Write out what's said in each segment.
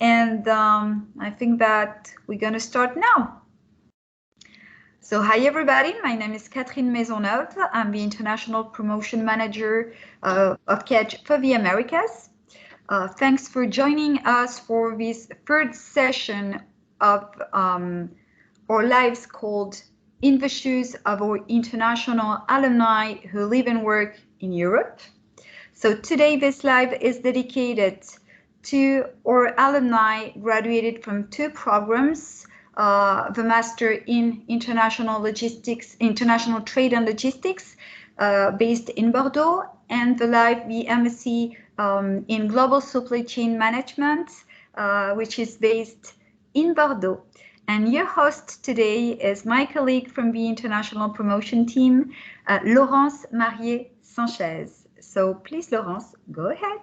and I think that we're going to start now. So hi everybody, my name is Catherine Mezonelta. I'm the International Promotion Manager of KEDGE for the Americas. Thanks for joining us for this third session of our lives called In the Shoes of Our International Alumni Who Live and Work in Europe. So today this live is dedicated to our alumni graduated from two programs, the Master in International Logistics, International Trade and Logistics, based in Bordeaux, and the MSc in Global Supply Chain Management, which is based in Bordeaux. And your host today is my colleague from the International Promotion Team, Laurence Marié-Sanchez. So please, Laurence, go ahead.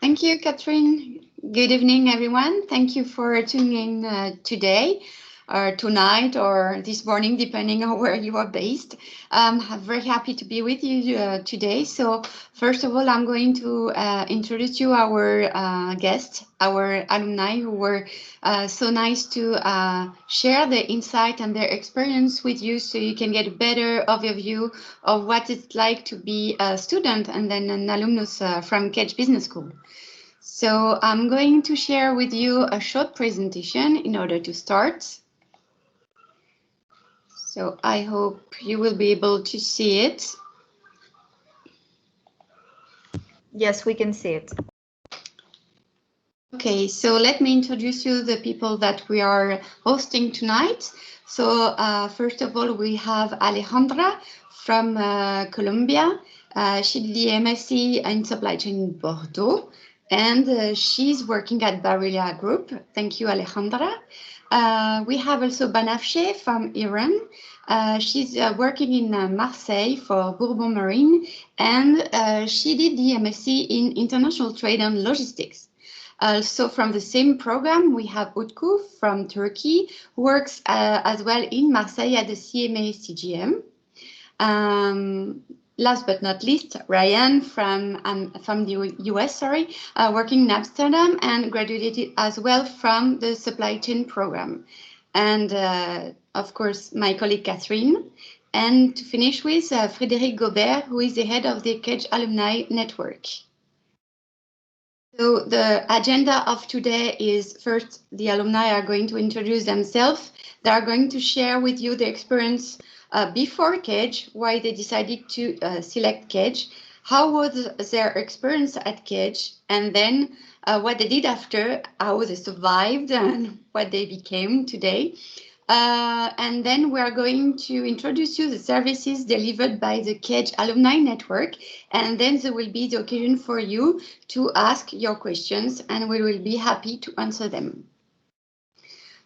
Thank you, Catherine. Good evening, everyone. Thank you for tuning in today, or tonight, or this morning, depending on where you are based. I'm very happy to be with you today. So first of all, I'm going to introduce you our guests, our alumni who were so nice to share their insight and their experience with you, so you can get a better overview of what it's like to be a student and then an alumnus from KEDGE Business School. So I'm going to share with you a short presentation in order to start. So I hope you will be able to see it. Yes, we can see it. Okay, so let me introduce you the people that we are hosting tonight. So first of all, we have Alejandra from Colombia. She did the MSc in Supply Chain in Bordeaux, and she's working at Barilla Group. Thank you, Alejandra. We have also Banafsheh from Iran. She's working in Marseille for Bourbon Marine, and she did the MSc in International Trade and Logistics. Also from the same program, we have Utku from Turkey, who works as well in Marseille at the CMA CGM. Last but not least, Ryan from the US, working in Amsterdam and graduated as well from the supply chain program. And of course, my colleague Catherine. And to finish with Frédéric Gobert, who is the head of the KEDGE Alumni Network. So the agenda of today is, first, the alumni are going to introduce themselves. They are going to share with you the experience before KEDGE, why they decided to select KEDGE, how was their experience at KEDGE, and then what they did after, how they survived, and what they became today. And then we are going to introduce you the services delivered by the KEDGE Alumni Network, and then there will be the occasion for you to ask your questions, and we will be happy to answer them.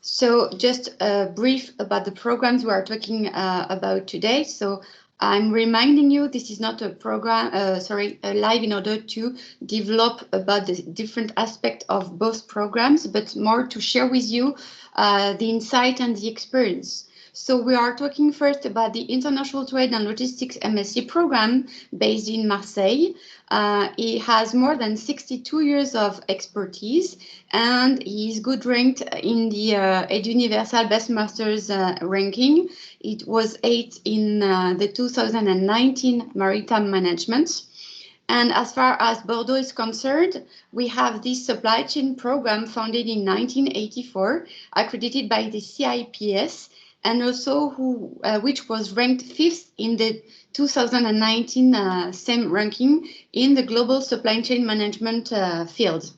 So just a brief about the programs we are talking about today. So I'm reminding you, this is not a program, a live in order to develop about the different aspects of both programs, but more to share with you the insight and the experience. So we are talking first about the International Trade and Logistics MSc program based in Marseille. He has more than 62 years of expertise, and he is good ranked in the EDGE Universal Best Masters ranking. It was 8th in the 2019 Maritime Management. And as far as Bordeaux is concerned, we have this supply chain program founded in 1984, accredited by the CIPS, and also which was ranked 5th in the 2019 same ranking in the global supply chain management field.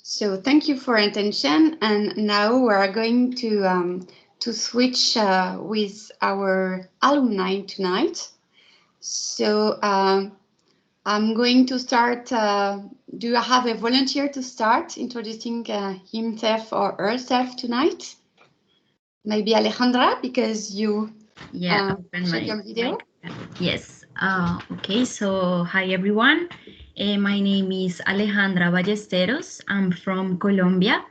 So thank you for your attention, and now we are going to switch with our alumni tonight. So I'm going to start. Do I have a volunteer to start introducing himself or herself tonight? Maybe Alejandra, because you shared your video. Yes. Okay, so hi everyone. My name is Alejandra Ballesteros. I'm from Colombia.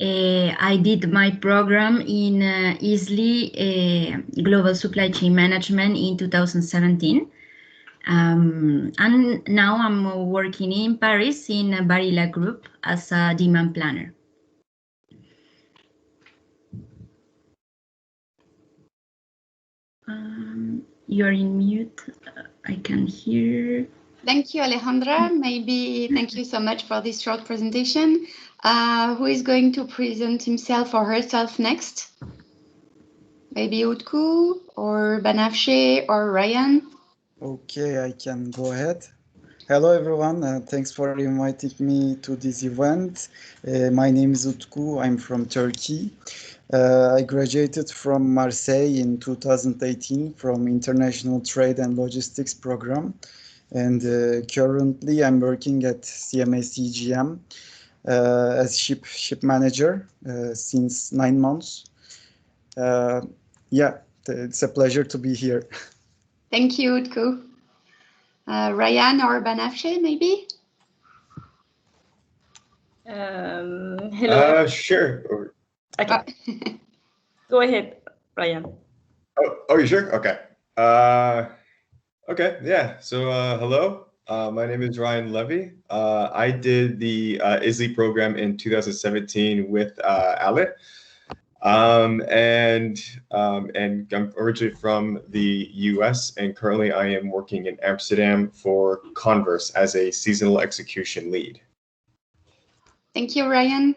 I did my program in ISLI Global Supply Chain Management in 2017. And now I'm working in Paris in a Barilla Group as a demand planner. You're in mute. I can hear. Thank you, Alejandra. Maybe thank you so much for this short presentation. Who is going to present himself or herself next? Maybe Utku or Banafsheh or Ryan? Okay, I can go ahead. Hello everyone, thanks for inviting me to this event. My name is Utku, I'm from Turkey. I graduated from Marseille in 2018 from International Trade and Logistics program. And currently I'm working at CMA CGM as ship manager since 9 months. Yeah, it's a pleasure to be here. Thank you, Utku. Ryan or Banafsheh, maybe? Hello. Sure. Okay. Go ahead, Ryan. Oh, you sure? Okay. Okay, yeah. So hello, my name is Ryan Levy. I did the ISLI program in 2017 with Ale. And I'm originally from the US, and currently I am working in Amsterdam for Converse as a seasonal execution lead. Thank you, Ryan.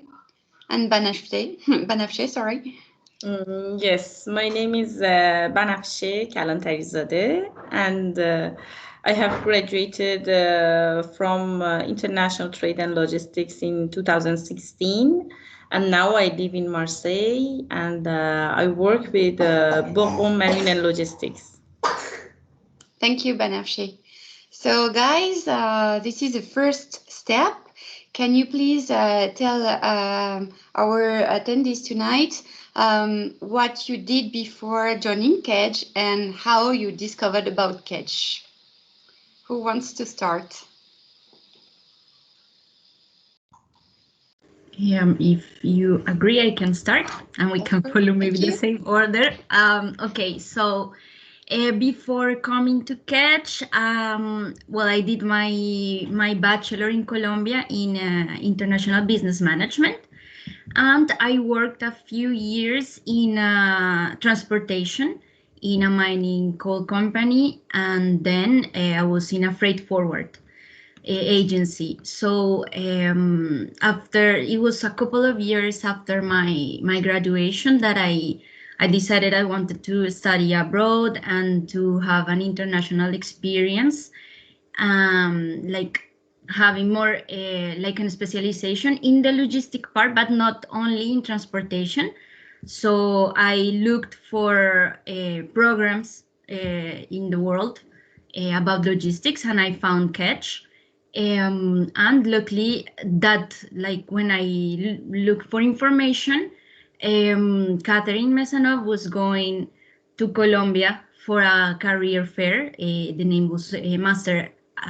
And Banafsheh, sorry. Yes, my name is Banafsheh Kalantarizadeh, and I have graduated from International Trade and Logistics in 2016, and now I live in Marseille, and I work with Bourbon Marine and Logistics. Thank you, Banafsheh. So guys, this is the first step. Can you please tell our attendees tonight what you did before joining KEDGE and how you discovered about KEDGE? Who wants to start? If you agree, I can start and we can follow maybe the same order. Okay, so before coming to KEDGE, well, I did my bachelor in Colombia in international business management, and I worked a few years in transportation in a mining coal company, and then I was in a freight forward agency. So after, it was a couple of years after my graduation that I decided I wanted to study abroad and to have an international experience, like having more like a specialization in the logistic part, but not only in transportation. So I looked for programs in the world about logistics, and I found KEDGE. And luckily that, like, when I looked for information, Catherine Mezonelta was going to Colombia for a career fair. The name was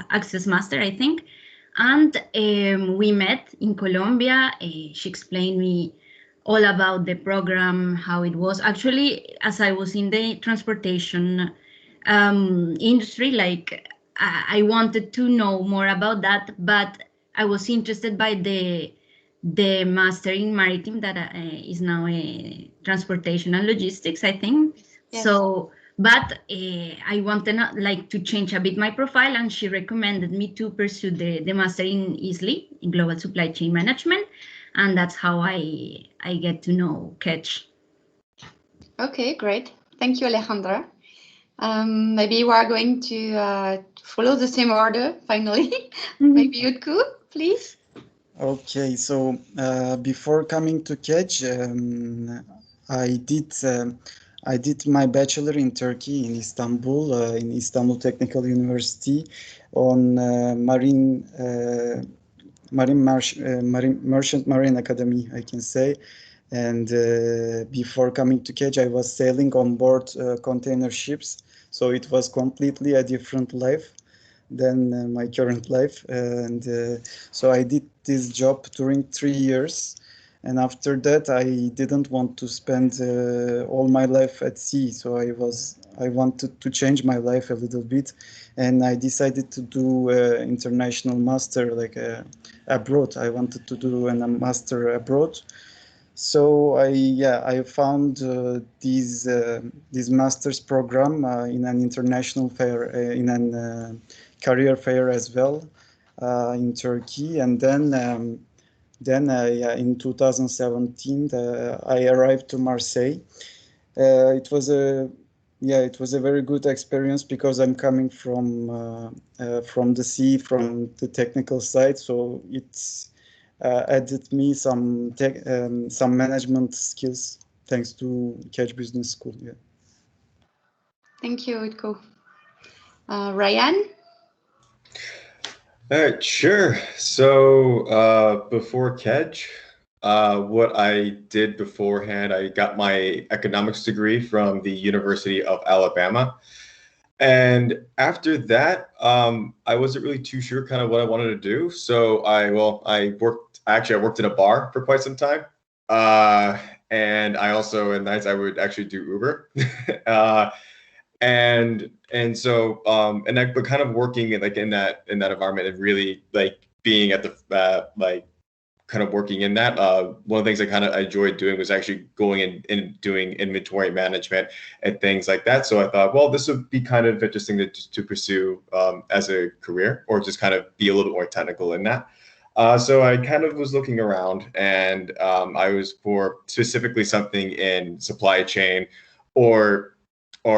Access Master, I think. And we met in Colombia. She explained me all about the program, how it was. Actually, as I was in the transportation industry, like, I wanted to know more about that, but I was interested by the master in maritime that is now a transportation and logistics, I think. Yes. So, but I wanted to change a bit my profile, and she recommended me to pursue the master in ISLI, in Global Supply Chain Management, and that's how I get to know KEDGE. Okay, great. Thank you, Alejandra. Maybe we are going to follow the same order finally. Maybe Utku, please. Okay, so before coming to KEDGE, I did my bachelor in Turkey, in Istanbul, in Istanbul Technical University, on Merchant Marine Academy, I can say. And before coming to KEDGE, I was sailing on board container ships. So it was completely a different life than my current life. And so I did this job during 3 years. And after that, I didn't want to spend all my life at sea. So I wanted to change my life a little bit, and I decided to do international master, like abroad. I wanted to do a master abroad. So I found this master's program in an international fair, in a career fair as well, in Turkey. And then in 2017 I arrived to Marseille. It was a very good experience because I'm coming from the sea, from the technical side, so it's added me some management skills thanks to KEDGE Business School. Yeah. Thank you, Utku. Ryan? All right, sure. So before KEDGE, what I did beforehand, I got my economics degree from the University of Alabama. And after that, I wasn't really too sure kind of what I wanted to do. So I worked in a bar for quite some time. And I also, at nights, I would actually do Uber. But kind of working in that environment and really like being at the kind of working in that, one of the things I kind of enjoyed doing was actually going in and doing inventory management and things like that. So I thought, well, this would be kind of interesting to pursue as a career, or just kind of be a little bit more technical in that. So I kind of was looking around, and I was for specifically something in supply chain or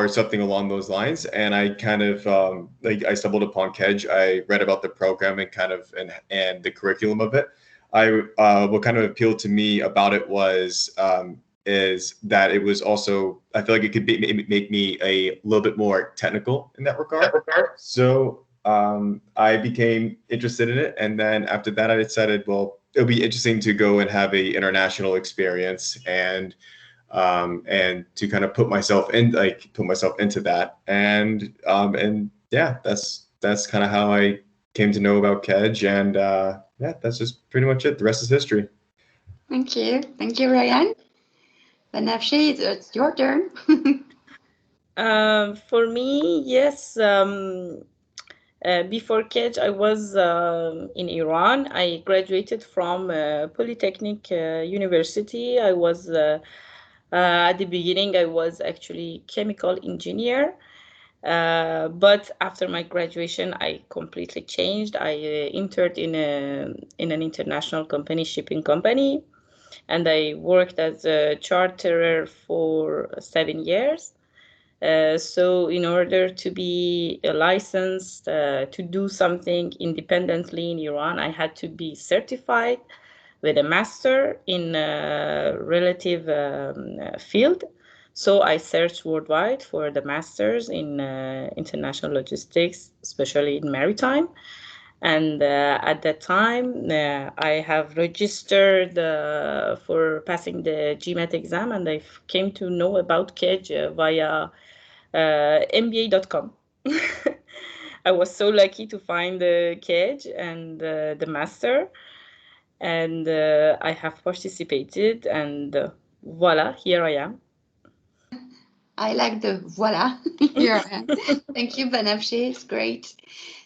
something along those lines. And I kind of I stumbled upon KEDGE. I read about the program and the curriculum of it. What kind of appealed to me about it was is that it was also, I feel like it could make me a little bit more technical in that regard. So I became interested in it, and then after that, I decided, well, it'll be interesting to go and have a international experience and to kind of put myself into that, and yeah, that's kind of how I came to know about KEDGE, and yeah, that's just pretty much it. The rest is history. Thank you, Ryan. Banafsheh, it's your turn. For me, yes. Before KEDGE, I was in Iran. I graduated from Polytechnic University. I was at the beginning, I was actually chemical engineer. But after my graduation, I completely changed. I entered in an international company, shipping company, and I worked as a charterer for 7 years. So in order to be licensed to do something independently in Iran, I had to be certified with a master in a relative field. So I searched worldwide for the masters in international logistics, especially in maritime. And at that time, I have registered for passing the GMAT exam, and I came to know about KEDGE via MBA.com. I was so lucky to find the KEDGE and the master, and I have participated, and voila, here I am. I like the voila. Here I am. Thank you, Banafsheh. It's great.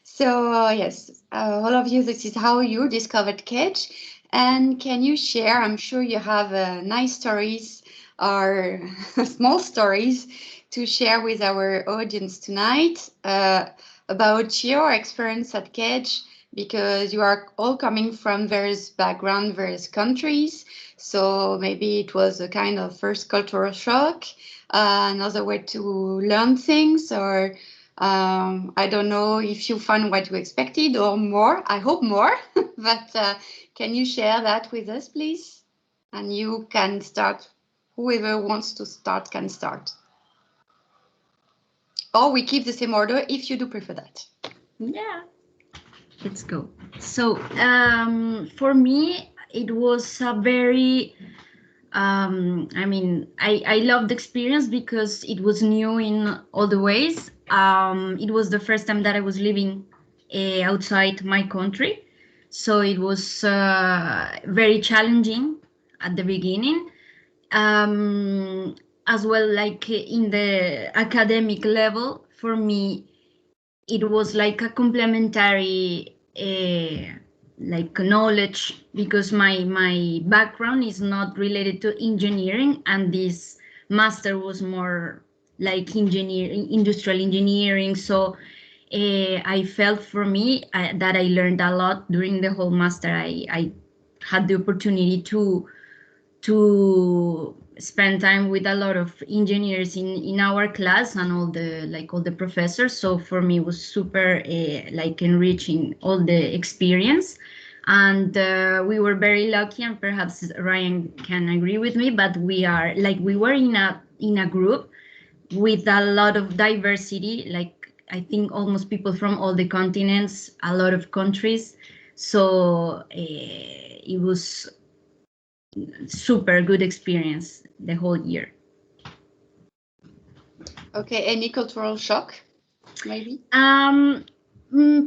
So yes, all of you, this is how you discovered KEDGE. And can you share? I'm sure you have nice stories or small stories to share with our audience tonight about your experience at KEDGE, because you are all coming from various backgrounds, various countries. So maybe it was a kind of first cultural shock, another way to learn things, or I don't know if you found what you expected or more. I hope more, but can you share that with us, please? And you can start. Whoever wants to start can start. Or we keep the same order if you do prefer that. Yeah, let's go. So for me, it was a very, I loved the experience because it was new in all the ways. It was the first time that I was living outside my country. So it was very challenging. at the beginning. As well, like in the academic level, for me, it was like a complementary like knowledge, because my background is not related to engineering, and this master was more like industrial engineering. So I felt for me that I learned a lot during the whole master. I had the opportunity to spend time with a lot of engineers in our class, and all the professors. So for me it was super like enriching, all the experience. And we were very lucky, and perhaps Ryan can agree with me, but we were in a group with a lot of diversity, like I think almost people from all the continents, a lot of countries. So it was super good experience the whole year. Okay, any cultural shock, maybe?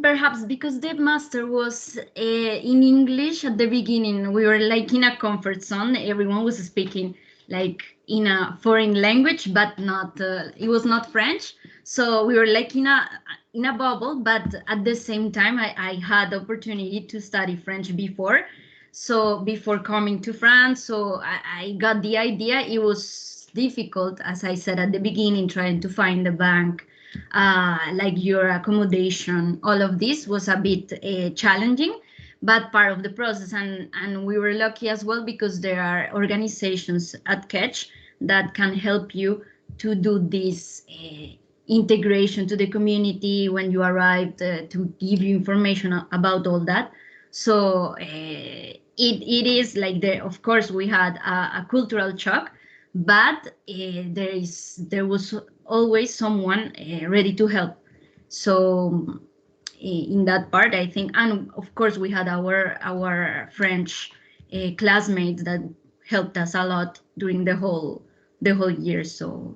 Perhaps because the master was in English at the beginning, we were like in a comfort zone. Everyone was speaking like in a foreign language, but not it was not French. So we were like in a bubble. But at the same time, I had the opportunity to study French before. So before coming to France, so I got the idea. It was difficult, as I said at the beginning, trying to find a bank, like your accommodation. All of this was a bit challenging, but part of the process. And we were lucky as well, because there are organizations at KEDGE that can help you to do this integration to the community when you arrive, to give you information about all that. So it is like of course we had a cultural shock, but there was always someone ready to help. So in that part, I think, and of course we had our French classmates that helped us a lot during the whole year. So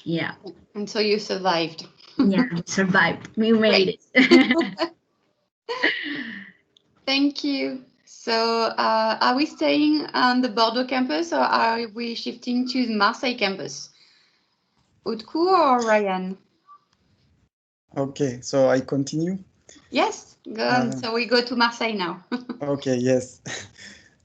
yeah. And so you survived. Yeah, we survived. We made it. Thank you. So are we staying on the Bordeaux campus, or are we shifting to the Marseille campus? Utku or Ryan? Okay, so I continue. Yes, go on. So we go to Marseille now. Okay, yes.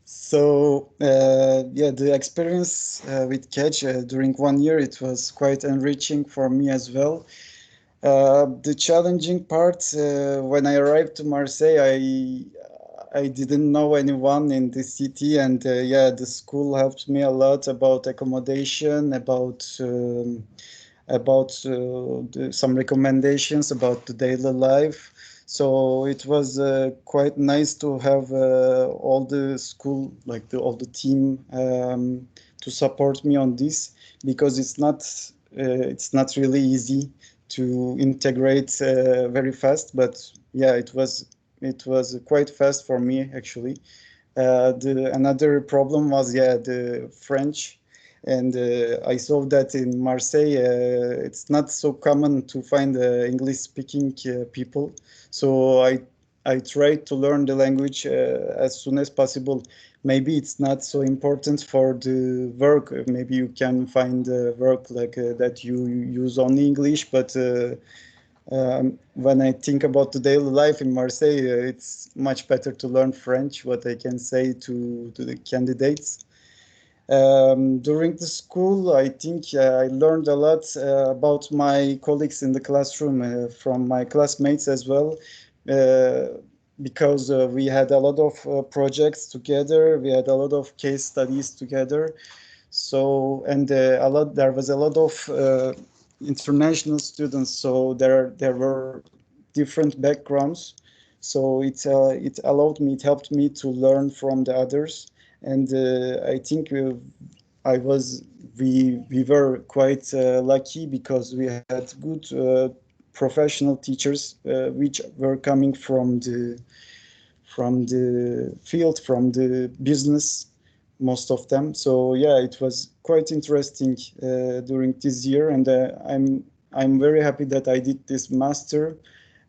So yeah, the experience with KEDGE during 1 year, it was quite enriching for me as well. The challenging part, when I arrived to Marseille, I didn't know anyone in the city, and yeah, the school helped me a lot about accommodation, about some recommendations about the daily life. So it was quite nice to have all the school, like all the team, to support me on this, because it's not really easy to integrate very fast. But yeah, it was quite fast for me actually. Another problem was the French. And I saw that in Marseille, it's not so common to find English-speaking people. So I tried to learn the language as soon as possible. Maybe it's not so important for the work. Maybe you can find work like that you use only English. But when I think about the daily life in Marseille, it's much better to learn French, what I can say to the candidates. During the school, I think I learned a lot about my colleagues in the classroom, from my classmates as well, because we had a lot of projects together. We had a lot of case studies together. So, and there was a lot of international students. So there were different backgrounds. So it helped me to learn from the others. And I think we were quite lucky, because we had good professional teachers, which were coming from the field, from the business, most of them. So yeah, it was quite interesting during this year, and I'm very happy that I did this master,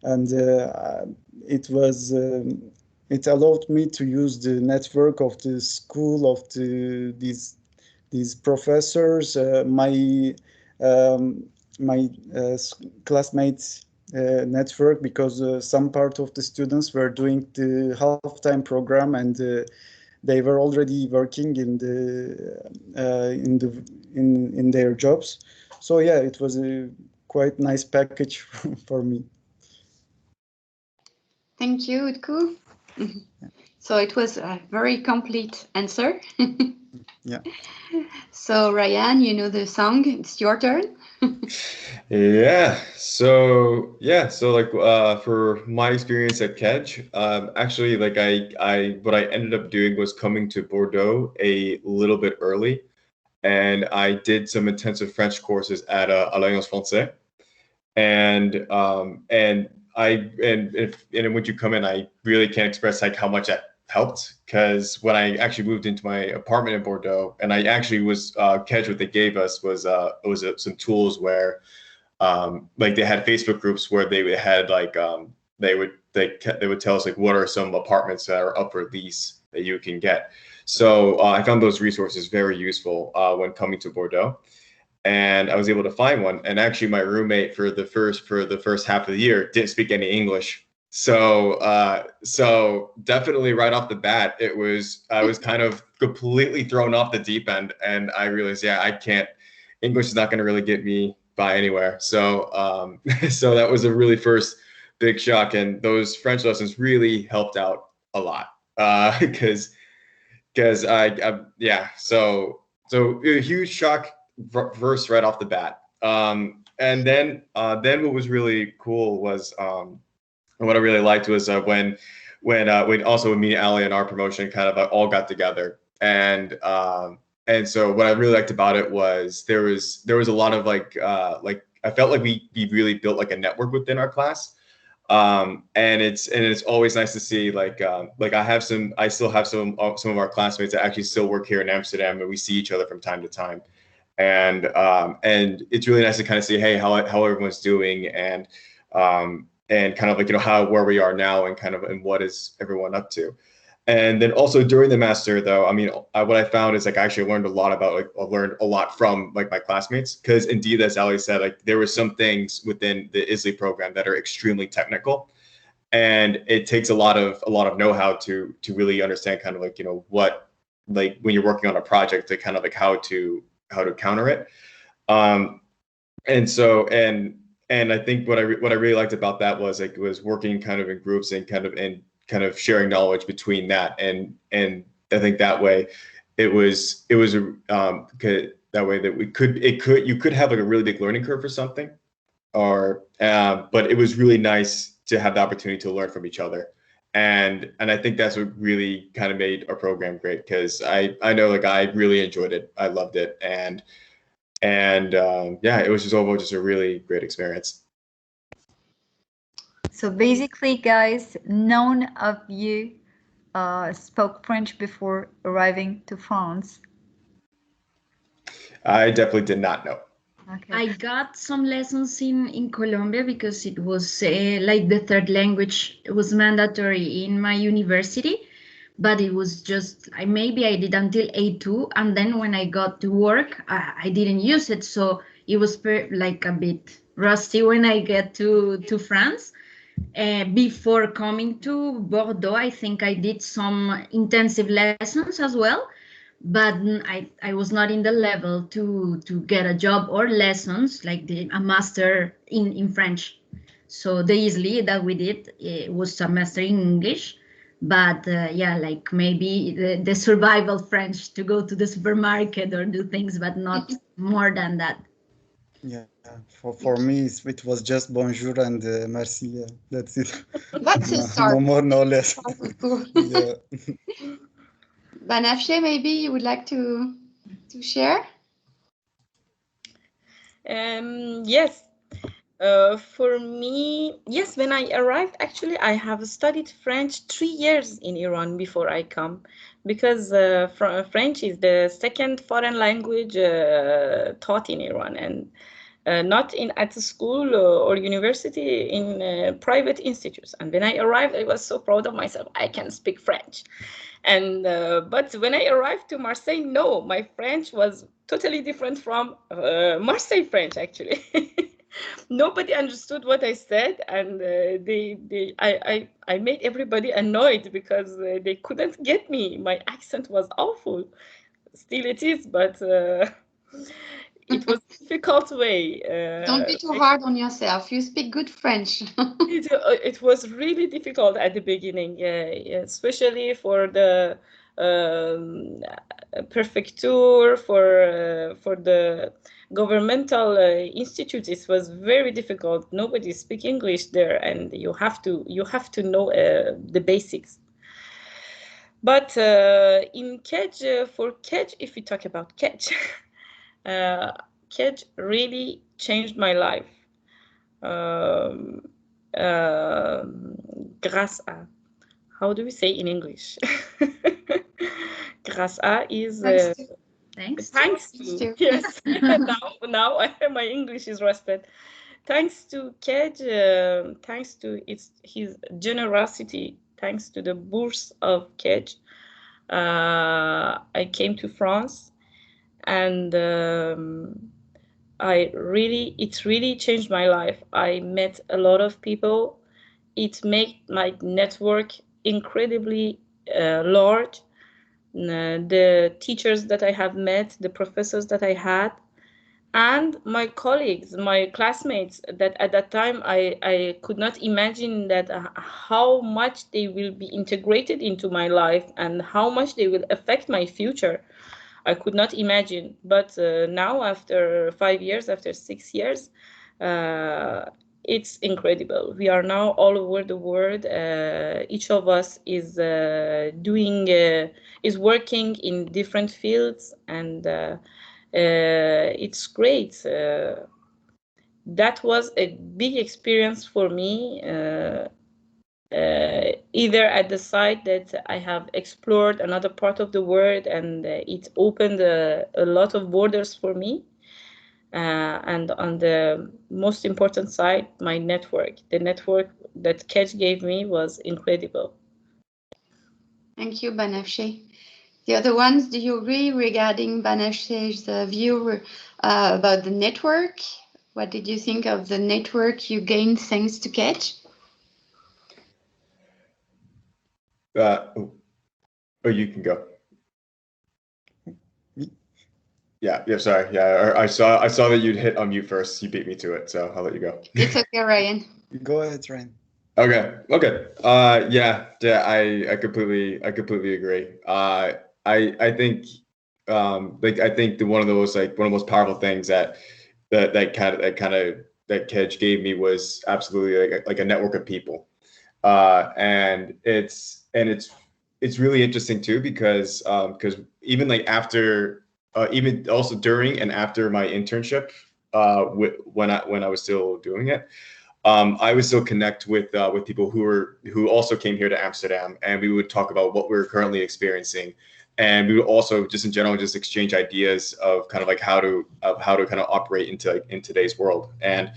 and it was it allowed me to use the network of the school of these professors, my classmates network, because some part of the students were doing the half-time program, and they were already working in their jobs. So yeah, it was a quite nice package for me. Thank you, Utku. So it was a very complete answer. Yeah. So Ryan, you know the song. It's your turn. Yeah. So like for my experience at KEDGE, actually, like what I ended up doing was coming to Bordeaux a little bit early, and I did some intensive French courses at Alliance Française, and when you come in, I really can't express like how much that helped, because when I actually moved into my apartment in Bordeaux, and I actually was KEDGE, what they gave us was some tools where like they had Facebook groups where they had like they would tell us like what are some apartments that are up for lease that you can get. So I found those resources very useful when coming to Bordeaux, and I was able to find one. And actually, my roommate for the first half of the year didn't speak any English. So definitely right off the bat, I was kind of completely thrown off the deep end, and I realized, yeah, I can't. English is not going to really get me by anywhere. So so that was a really first big shock, and those French lessons really helped out a lot because so a huge shock first right off the bat. And then what was really cool was what I really liked was when also me, Ali, and our promotion kind of all got together, and so what I really liked about it was there was a lot of like I felt like we really built like a network within our class, and it's always nice to see like I still have some of our classmates that actually still work here in Amsterdam, and we see each other from time to time, and it's really nice to kind of see, hey, how everyone's doing, and kind of like, where we are now, and what is everyone up to. And then also during the master, though, I mean, what I found is like I actually learned a lot from like my classmates, because indeed, as Ali said, like there were some things within the ISLI program that are extremely technical, and it takes a lot of know-how to really understand kind of like, what, like when you're working on a project, to kind of like how to counter it. And so I think what I really liked about that was like working kind of in groups and kind of sharing knowledge between that, and I think that way it was that way that you could have like a really big learning curve for something, or but it was really nice to have the opportunity to learn from each other, and I think that's what really kind of made our program great, because I know like I really enjoyed it, I loved it, and yeah, it was just overall just a really great experience. So basically, guys, none of you spoke French before arriving to France. I definitely did not know. Okay. I got some lessons in Colombia, because it was like the third language. It was mandatory in my university, but it was just, maybe I did until A2, and then when I got to work, I didn't use it. So it was like a bit rusty when I get to France. Before coming to Bordeaux, I think I did some intensive lessons as well, but I was not in the level to get a job or lessons like a master in French. So the ISLI that we did, it was a master in English, but yeah, like maybe the survival French to go to the supermarket or do things, but not more than that. Yeah, for me, it was just bonjour and merci. That's it. That's a start. No more, no less. Yeah. Banafsheh, maybe you would like to share? Yes. For me, yes, when I arrived, actually, I have studied French 3 years in Iran before I come, because French is the second foreign language taught in Iran, not at a school or university, in private institutes. And when I arrived, I was so proud of myself. I can speak French. And but when I arrived to Marseille, no, my French was totally different from Marseille French, actually. Nobody understood what I said, and I made everybody annoyed because they couldn't get me. My accent was awful. Still it is, but it was a difficult way. Don't be too hard on yourself. You speak good French. It was really difficult at the beginning, especially for the prefecture, for the governmental institutes. It was very difficult. Nobody speaks English there, and you have to know the basics. But in KEDGE, for KEDGE, if we talk about KEDGE, KEDGE really changed my life. Grâce à, how do we say in English? Grâce à is thanks to. Yes. now my English is rusted. Thanks to KEDGE, thanks to his generosity, thanks to the bourse of KEDGE, I came to France, and it really changed my life. I met a lot of people. It made my network incredibly large. The teachers that I have met, the professors that I had, and my colleagues, my classmates, that at that time I could not imagine that how much they will be integrated into my life and how much they will affect my future. I could not imagine. But now, after 5 years, after 6 years, it's incredible. We are now all over the world. Each of us is working in different fields, and it's great. That was a big experience for me. Either at the side that I have explored another part of the world, and it opened a lot of borders for me. And on the most important side, my network. The network that KEDGE gave me was incredible. Thank you, Banafsheh. The other ones, do you agree regarding Banafsheh's view about the network? What did you think of the network you gained thanks to KEDGE? You can go. Yeah, sorry. Yeah, I saw that you'd hit unmute first. You beat me to it, so I'll let you go. It's okay, Ryan. Go ahead, Ryan. Okay. Yeah, I completely agree. I think I think one of the most powerful things that KEDGE gave me was absolutely like a network of people. And it's really interesting too, because even like after even also during and after my internship, when I was still doing it, I would still connect with people who also came here to Amsterdam, and we would talk about what we were currently experiencing, and we would also just in general just exchange ideas of kind of like how to kind of operate in today's world, and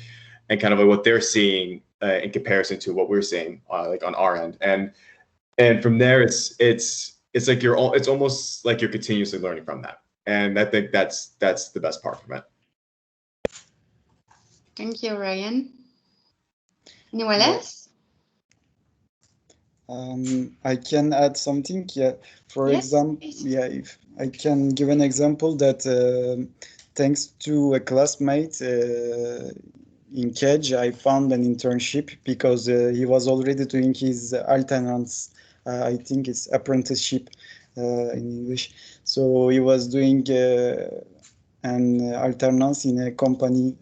kind of like what they're seeing in comparison to what we're seeing like on our end, and from there it's like it's almost like you're continuously learning from that, and I think that's the best part from it. Thank you, Ryan. Anyone else? I can add something. Yeah, for example, if I can give an example that thanks to a classmate in KEDGE, I found an internship because he was already doing his alternance. I think it's apprenticeship in English. So he was doing an alternance in a company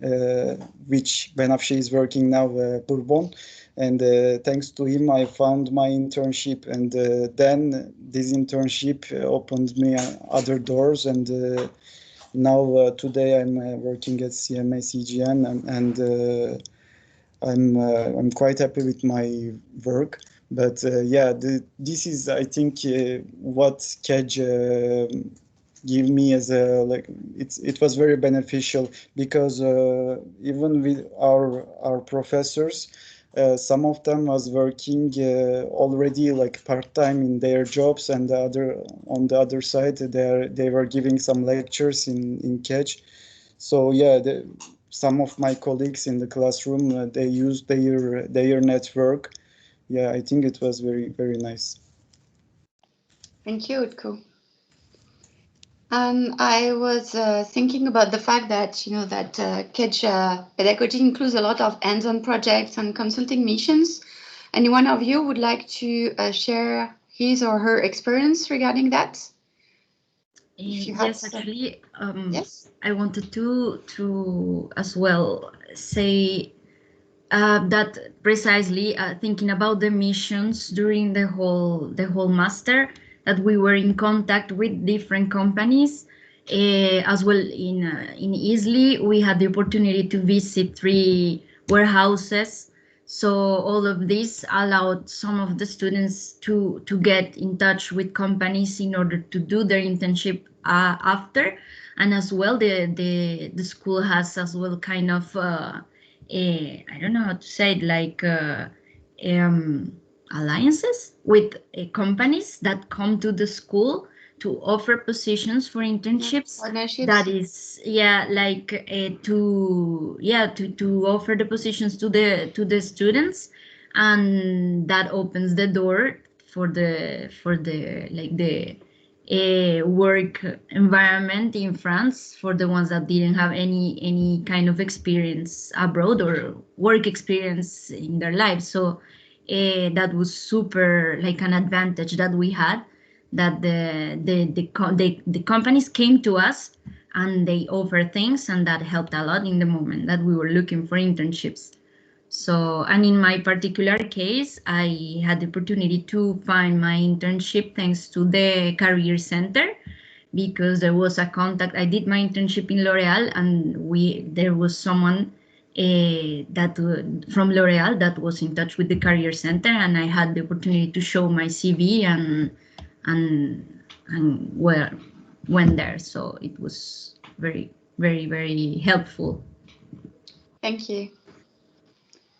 which Banafsheh is working now, Bourbon. And thanks to him, I found my internship. And then this internship opened me other doors. And now today I'm working at CMA CGN, and I'm quite happy with my work. But yeah, this is, I think, what KEDGE give me as a it was very beneficial, because even with our professors, some of them was working already like part-time in their jobs, and on the other side they were giving some lectures in KEDGE. So yeah, some of my colleagues in the classroom, they used their network. Yeah, I think it was very, very nice. Thank you, Utku. I was thinking about the fact that, you know, that KEDGE pedagogy includes a lot of hands-on projects and consulting missions. Any one of you would like to share his or her experience regarding that? Yes, actually, yes. I wanted to as well say that precisely thinking about the missions during the whole master, that we were in contact with different companies. As well in Isli, we had the opportunity to visit 3 warehouses. So all of this allowed some of the students to get in touch with companies in order to do their internship after. And as well, the school has as well kind of I don't know how to say it, like alliances with companies that come to the school to offer positions for internships. That is, yeah, like to offer the positions to the students, and that opens the door for the like the work environment in France for the ones that didn't have any kind of experience abroad or work experience in their lives. So that was super like an advantage that we had, that the companies came to us and they offered things, and that helped a lot in the moment that we were looking for internships. So, and in my particular case, I had the opportunity to find my internship thanks to the career center, because there was a contact. I did my internship in L'Oreal, and there was someone from L'Oreal that was in touch with the career center, and I had the opportunity to show my CV and went there. So it was very, very, very helpful. Thank you.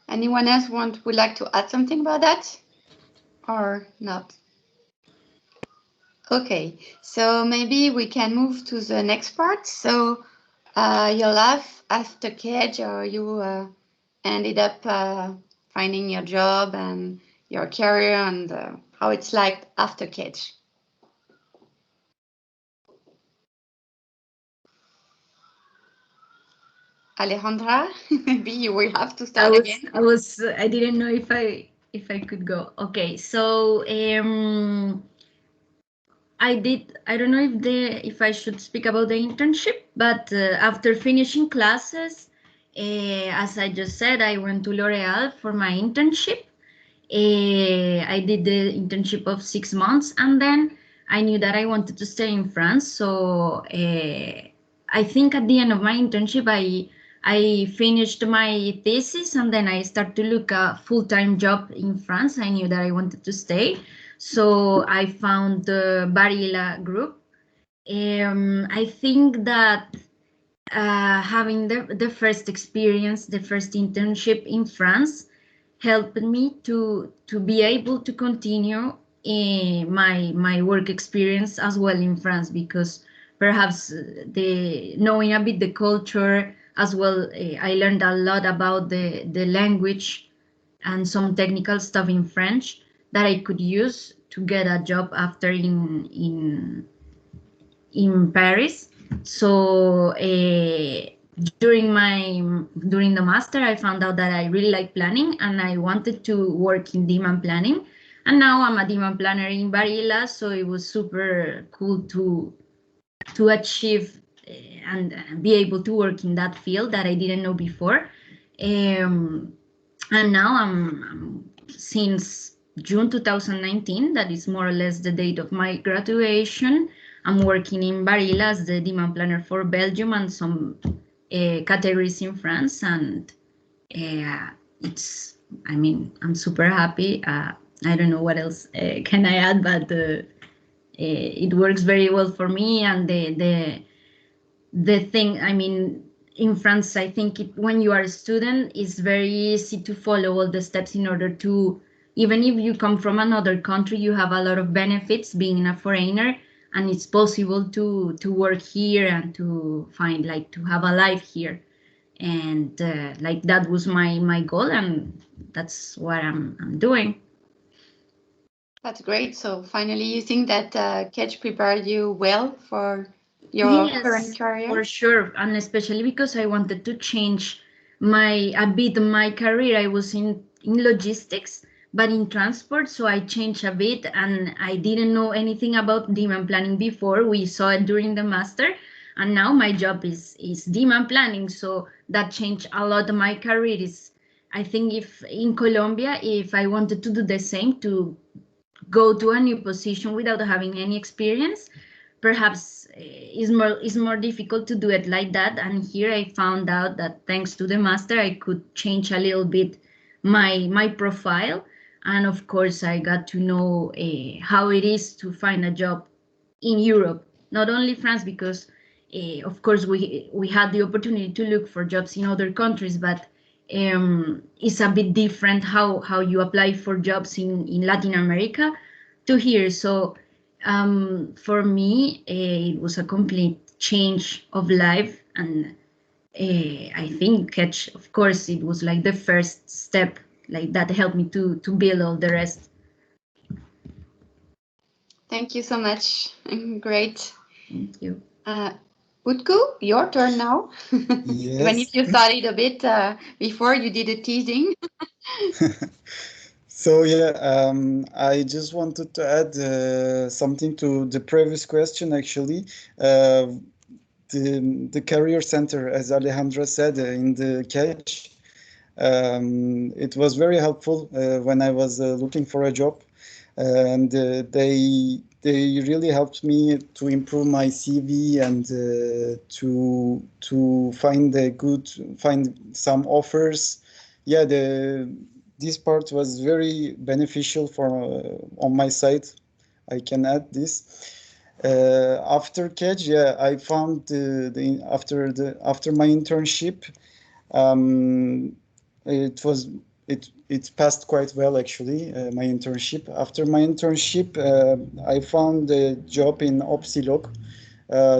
Anyone else would like to add something about that, or not? Okay, so maybe we can move to the next part. So your life after KEDGE, or you ended up finding your job and your career, and how it's like after KEDGE. Alejandra, maybe you will have to start again. I didn't know if I could go. Okay, so I don't know if I should speak about the internship, but after finishing classes, as I just said, I went to L'Oreal for my internship. I did the internship of 6 months, and then I knew that I wanted to stay in France. So I think at the end of my internship, I finished my thesis, and then I started to look a full-time job in France. I knew that I wanted to stay. So I found the Barilla group. I think that having the first experience, the first internship in France, helped me to be able to continue my work experience as well in France, because perhaps knowing a bit the culture as well, I learned a lot about the language and some technical stuff in French that I could use to get a job after in Paris. So during the master, I found out that I really like planning, and I wanted to work in demand planning. And now I'm a demand planner in Barilla, so it was super cool to achieve and be able to work in that field that I didn't know before. And now I'm since June 2019, that is more or less the date of my graduation, I'm working in Barilla as the demand planner for Belgium and some categories in France, and I'm super happy. I don't know what else can I add, but it works very well for me. And the thing, I mean, in France, I think when you are a student, it's very easy to follow all the steps in order to, even if you come from another country, you have a lot of benefits being a foreigner, and it's possible to work here and to find, like, to have a life here. And like, that was my goal, and that's what I'm doing. That's great. So finally, you think that KEDGE prepared you well for your current career? For sure, and especially because I wanted to change a bit my career. I was in logistics, but in transport, so I changed a bit, and I didn't know anything about demand planning before. We saw it during the master, and now my job is demand planning. So that changed a lot of my career. I think if in Colombia, if I wanted to do the same, to go to a new position without having any experience, perhaps is more difficult to do it like that. And here I found out that thanks to the master, I could change a little bit my profile. And of course, I got to know how it is to find a job in Europe, not only France, because of course we had the opportunity to look for jobs in other countries, but it's a bit different how you apply for jobs in Latin America to here. So for me, it was a complete change of life, and I think KEDGE, of course, it was like the first step, like that helped me to build all the rest. Thank you so much. Great. Thank you. Utku, your turn now. Yes. Even if you started a bit before, you did a teasing. So yeah, I just wanted to add something to the previous question. Actually, the career center, as Alejandra said, in the KEDGE, it was very helpful when I was looking for a job, and they really helped me to improve my CV and to find some offers. Yeah, this part was very beneficial for on my side. I can add this. After KEDGE, yeah, I found after my internship, it passed quite well, actually. My internship. After my internship, I found a job in Opsilog.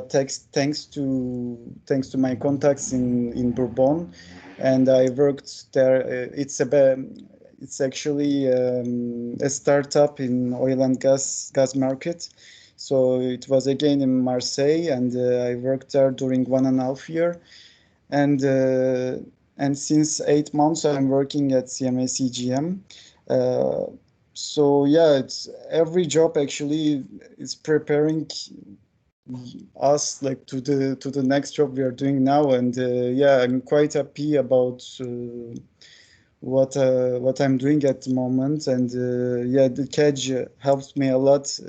Thanks to my contacts in Bourbon, and I worked there. It's actually a startup in oil and gas market. So it was again in Marseille, and I worked there during 1.5 years. And since 8 months, I'm working at CMA CGM. So yeah, it's every job actually is preparing us like to the next job we are doing now. And yeah, I'm quite happy about what I'm doing at the moment. And yeah, the KEDGE helped me a lot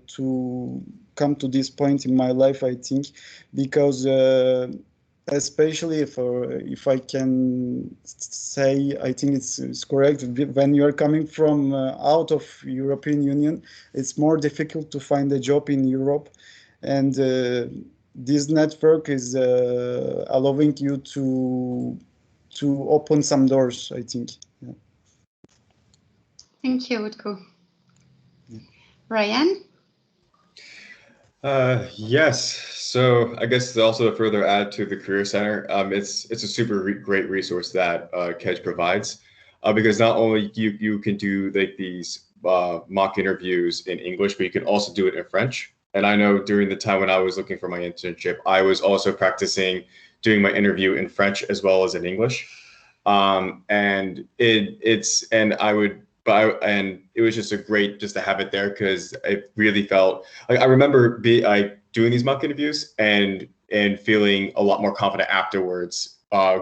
to come to this point in my life, I think, because especially if I can say, I think it's correct, when you're coming from out of European Union, it's more difficult to find a job in Europe, and this network is allowing you to open some doors, I think. Yeah. Thank you, Utku. Yeah. Ryan? Yes. So I guess also to further add to the Career Center, it's a super great resource that KEDGE provides, because not only you can do like these mock interviews in English, but you can also do it in French. And I know during the time when I was looking for my internship, I was also practicing doing my interview in French as well as in English. And it was just a great just to have it there, because I really felt like I remember doing these mock interviews and feeling a lot more confident afterwards,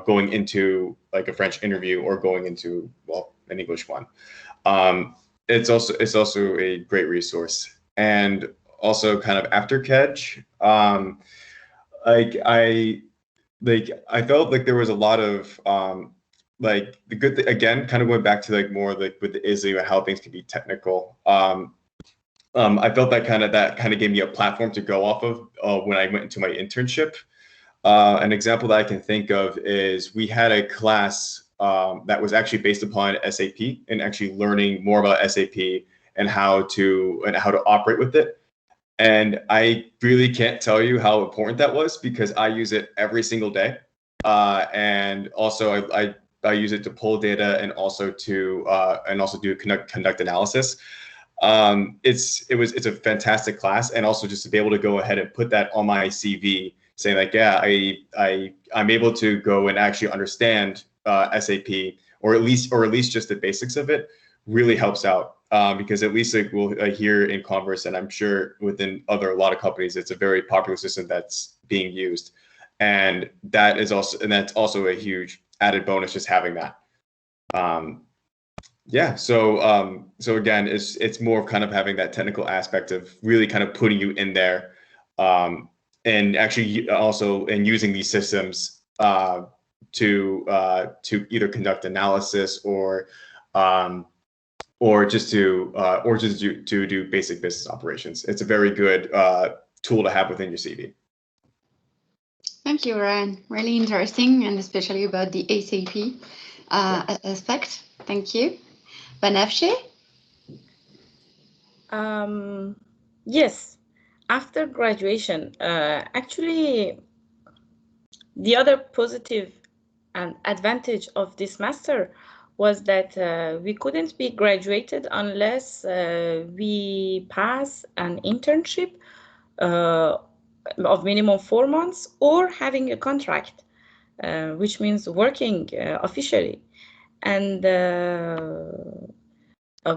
going into like a French interview or going into, well, an English one. It's also a great resource. And also kind of after KEDGE, I felt like there was a lot of like the good again, kind of went back to like more like with the ISLI, how things can be technical. I felt that kind of gave me a platform to go off of when I went into my internship. An example that I can think of is we had a class that was actually based upon SAP and actually learning more about SAP and how to operate with it. And I really can't tell you how important that was because I use it every single day. And also I use it to pull data and also to do conduct analysis. It's a fantastic class, and also just to be able to go ahead and put that on my CV, saying like, yeah, I'm able to go and actually understand SAP, or at least just the basics of it, really helps out. Because at least like we'll hear in Converse, and I'm sure within a lot of companies, it's a very popular system that's being used, and that's also a huge added bonus just having that. Yeah, so again, it's more of kind of having that technical aspect of really kind of putting you in there, and actually also using these systems to either conduct analysis or just to do basic business operations. It's a very good tool to have within your CV. Thank you, Ryan. Really interesting, and especially about the SAP aspect. Thank you. Banafsheh? Yes, after graduation, actually, the other positive and advantage of this master was that we couldn't be graduated unless we pass an internship of minimum 4 months or having a contract, which means working officially. And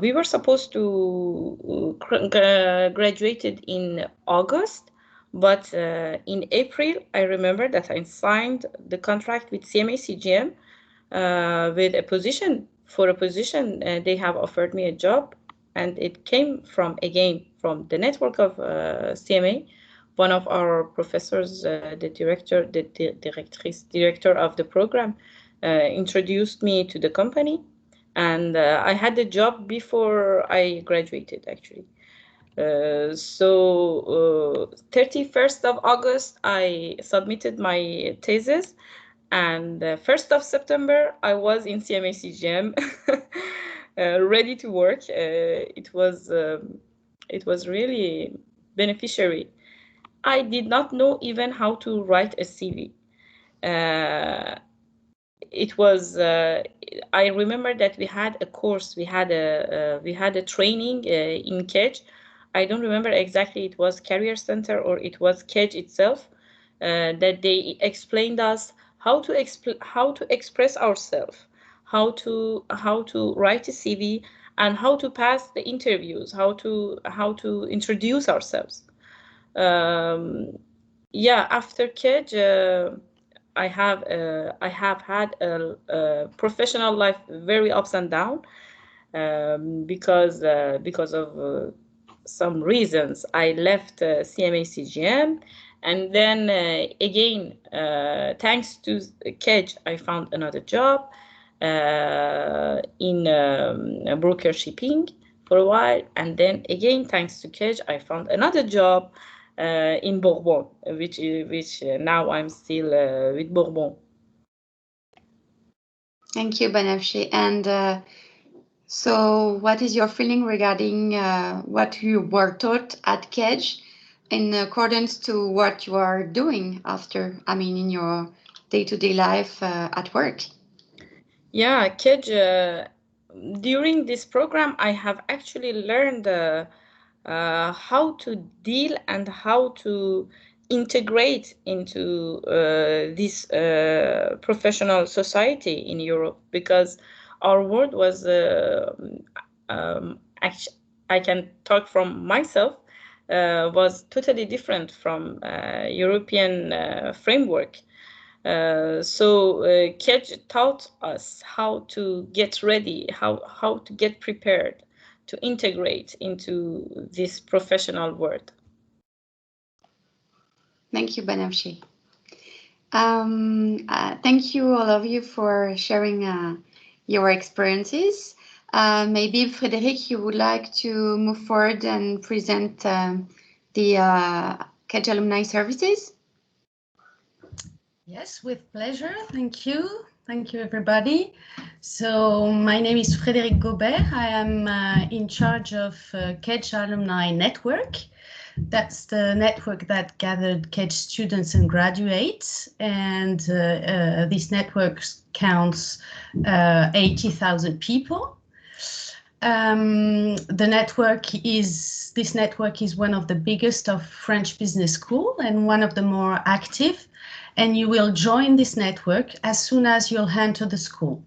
we were supposed to graduated in August, but in April, I remember that I signed the contract with CMA CGM with a position. For a position, they have offered me a job, and it came from the network of CMA. One of our professors, the director of the program, introduced me to the company, and I had the job before I graduated, actually. So 31st of August, I submitted my thesis, and 1st of September, I was in CMA CGM, ready to work. It was really beneficiary. I did not know even how to write a CV. It was. I remember that we had a course. We had a training in KEDGE. I don't remember exactly. It was Career Center or it was KEDGE itself. That they explained us how to express ourselves, how to write a CV, and how to pass the interviews, how to introduce ourselves. Yeah, after KEDGE, I have had a professional life very ups and down, because of some reasons. I left CMA CGM, and then again, thanks to KEDGE, I found another job in broker shipping for a while, and then again, thanks to KEDGE, I found another job in Bourbon, which now I'm still with Bourbon. Thank you, Banafsheh. And so what is your feeling regarding what you were taught at KEDGE in accordance to what you are doing after, in your day-to-day life at work? Yeah, KEDGE, during this program, I have actually learned how to deal and how to integrate into this professional society in Europe, because our world was actually, I can talk from myself, was totally different from European framework. So KEDGE taught us how to get ready, how to get prepared to integrate into this professional world. Thank you, Banafsheh. Thank you all of you for sharing your experiences. Maybe Frédéric, you would like to move forward and present the KEDGE Alumni services? Yes, with pleasure. Thank you. Thank you, everybody. So my name is Frédéric Gobert. I am in charge of KEDGE Alumni Network. That's the network that gathered KEDGE students and graduates. And this network counts 80,000 people. This network is one of the biggest of French business school and one of the more active. And you will join this network as soon as you'll enter the school.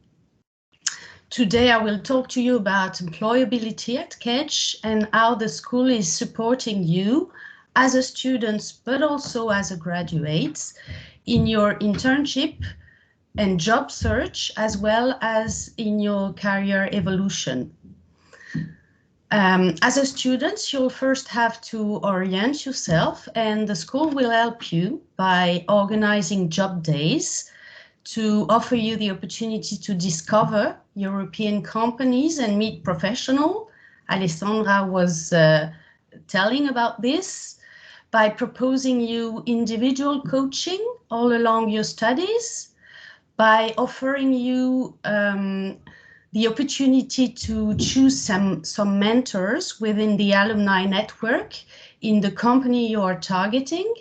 Today, I will talk to you about employability at KEDGE and how the school is supporting you as a student, but also as a graduate in your internship and job search, as well as in your career evolution. As a student, you'll first have to orient yourself, and the school will help you by organizing job days to offer you the opportunity to discover European companies and meet professionals. Alessandra was telling about this, by proposing you individual coaching all along your studies, by offering you the opportunity to choose some mentors within the alumni network in the company you are targeting,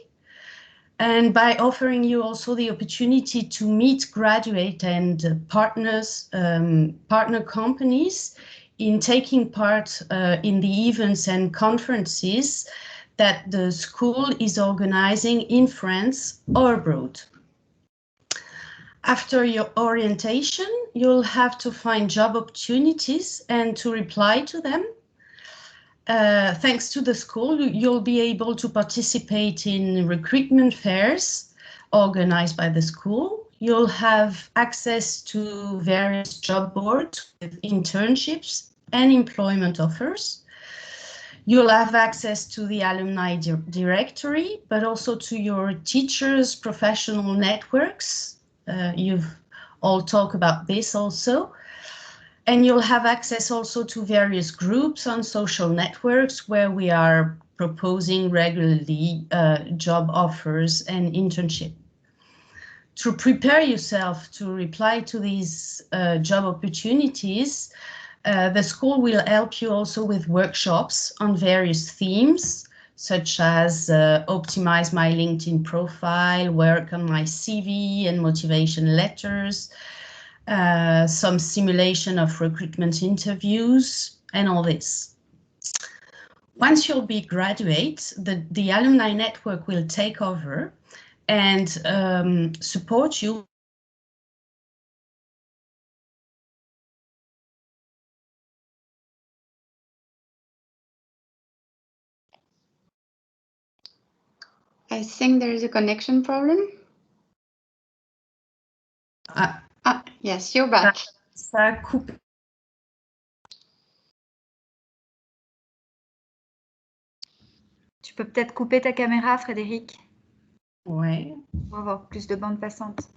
and by offering you also the opportunity to meet graduate and partner companies in taking part in the events and conferences that the school is organizing in France or abroad. After your orientation, you'll have to find job opportunities and to reply to them. Thanks to the school, you'll be able to participate in recruitment fairs organized by the school. You'll have access to various job boards with internships and employment offers. You'll have access to the alumni directory, but also to your teachers' professional networks. You've all talked about this also. And you'll have access also to various groups on social networks where we are proposing regularly job offers and internship. To prepare yourself to reply to these job opportunities, the school will help you also with workshops on various themes, such as optimize my LinkedIn profile, work on my CV and motivation letters, some simulation of recruitment interviews, and all this. Once you'll be graduate, the alumni network will take over and support you. I think there is a connection problem. Yes, you're back. Ça coupe. Tu peux peut-être couper ta caméra, Frédéric. Ouais. Pour avoir plus de bande passante.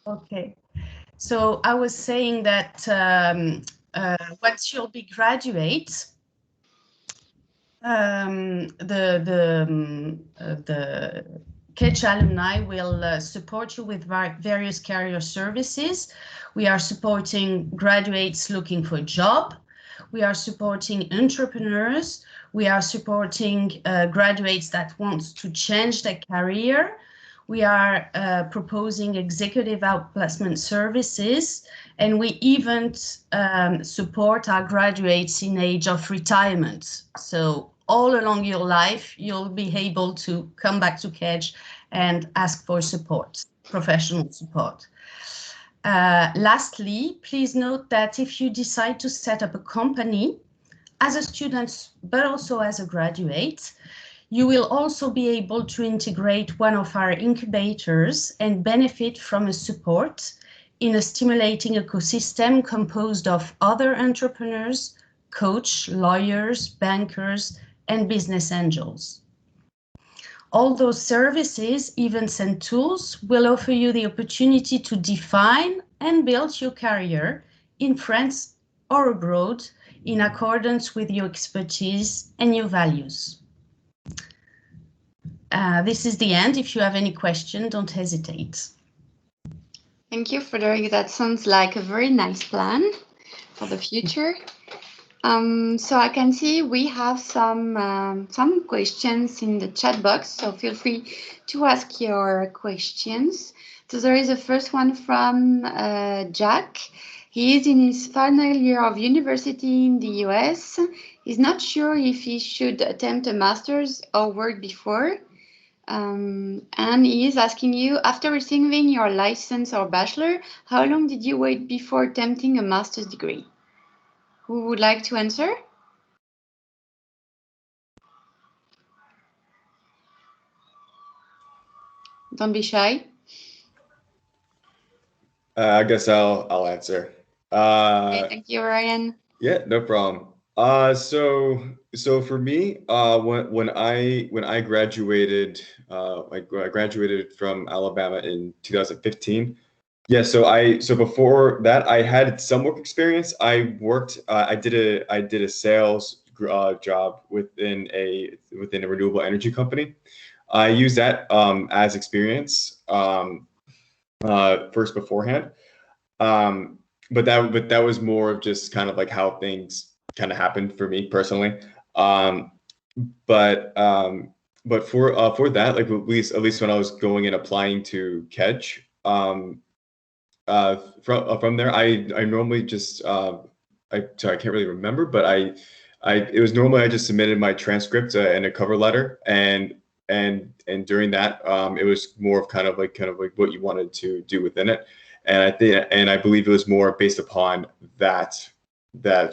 Okay. So I was saying that once you'll be graduate, the KEDGE Alumni will support you with various career services. We are supporting graduates looking for a job. We are supporting entrepreneurs. We are supporting graduates that want to change their career. We are proposing executive outplacement services, and we even support our graduates in age of retirement. So all along your life, you'll be able to come back to KEDGE and ask for support, professional support. Lastly, please note that if you decide to set up a company as a student, but also as a graduate, you will also be able to integrate one of our incubators and benefit from a support in a stimulating ecosystem composed of other entrepreneurs, coach, lawyers, bankers, and business angels. All those services, events, and tools will offer you the opportunity to define and build your career in France or abroad in accordance with your expertise and your values. This is the end. If you have any question, don't hesitate. Thank you, Frederic. That sounds like a very nice plan for the future. So I can see we have some questions in the chat box, so feel free to ask your questions. So there is a first one from Jack. He is in his final year of university in the US. He's not sure if he should attempt a master's or work before. And he is asking you, after receiving your license or bachelor, how long did you wait before attempting a master's degree? Who would like to answer? Don't be shy. I guess I'll answer. Okay, thank you, Ryan. Yeah, no problem. So for me, when I graduated, I graduated from Alabama in 2015. Yeah, so before that, I had some work experience. I worked, I did a sales job within a renewable energy company. I used that as experience first beforehand. But that was more of just kind of like how things kind of happened for me personally. But for that, like at least when I was going and applying to KEDGE, from there, I normally just I can't really remember, but it was normally I just submitted my transcript and a cover letter, and during that, it was more of kind of like what you wanted to do within it. And I believe it was more based upon that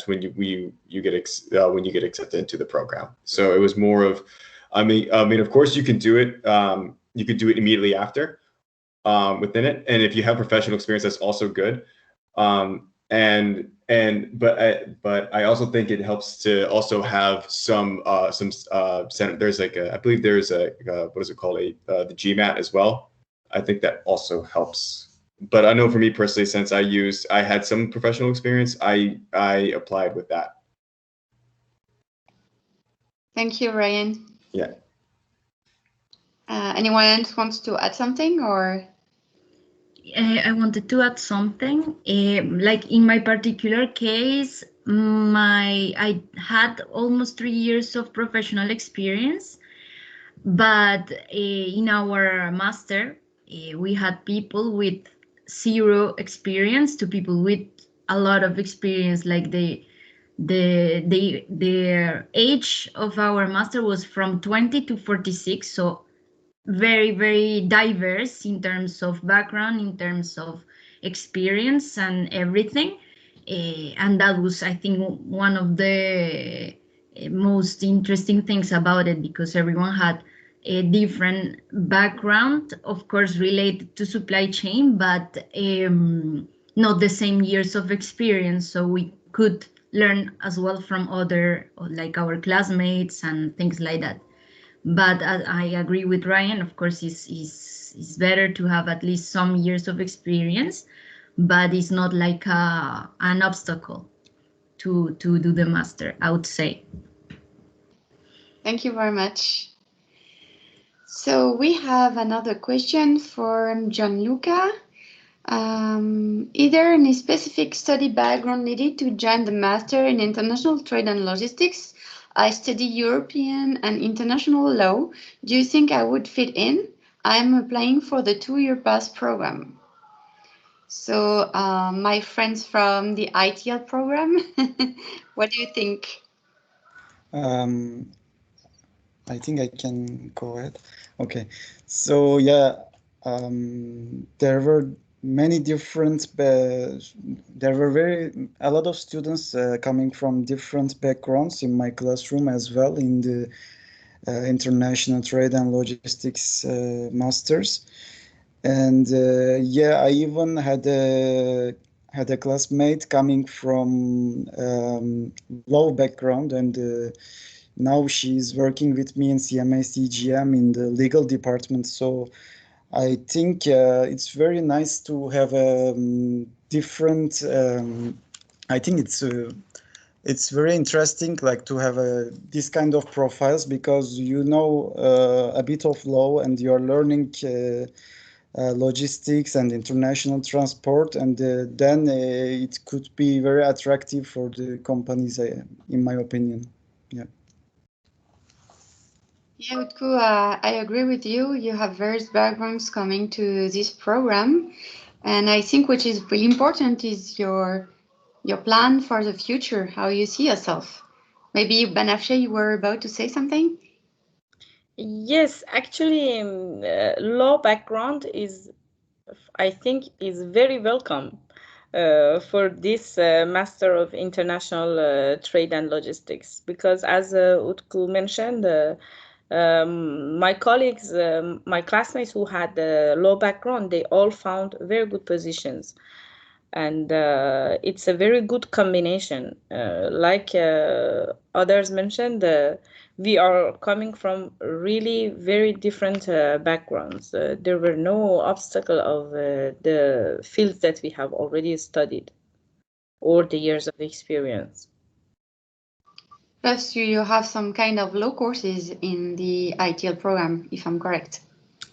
when you get accepted into the program. So it was more of, I mean, of course you can do it. You could do it immediately after within it, and if you have professional experience, that's also good. But I also think it helps to also have some there's like I believe there's what is it called, the GMAT as well. I think that also helps. But I know for me personally, since I had some professional experience, I applied with that. Thank you, Ryan. Yeah. Anyone else wants to add something, or? I wanted to add something. Like in my particular case, I had almost 3 years of professional experience, but in our master, we had people with 0 experience to people with a lot of experience. Like their age of our master was from 20 to 46, so very, very diverse in terms of background, in terms of experience and everything. And that was, I think, one of the most interesting things about it, because everyone had a different background, of course, related to supply chain, but not the same years of experience. So we could learn as well from other, like our classmates and things like that. But I agree with Ryan. Of course, it's better to have at least some years of experience, but it's not like an obstacle to do the master, I would say. Thank you very much. So we have another question from Gianluca. Is there any specific study background needed to join the Master in International Trade and Logistics? I study European and International Law. Do you think I would fit in? I'm applying for the 2-year pass program. So my friends from the ITL program, what do you think? I think I can go ahead. Okay, so yeah, there were many different, there were a lot of students coming from different backgrounds in my classroom as well in the International Trade and Logistics Masters. And yeah, I even had a classmate coming from law background, and now she's working with me in CMA CGM in the legal department. So I think it's very nice to have a different I think it's very interesting, like to have this kind of profiles, because you know a bit of law and you're learning logistics and international transport, and then it could be very attractive for the companies, in my opinion. Yeah. Yeah, Utku, I agree with you. You have various backgrounds coming to this program, and I think what is really important is your plan for the future, how you see yourself. Maybe Banafshe, you were about to say something? Yes, actually, law background I think, is very welcome for this Master of International Trade and Logistics, because as Utku mentioned, my colleagues, my classmates who had the law background, they all found very good positions. And it's a very good combination. Like others mentioned, we are coming from really very different backgrounds. There were no obstacle of the fields that we have already studied or the years of experience. Plus, you have some kind of law courses in the ITL program, if I'm correct.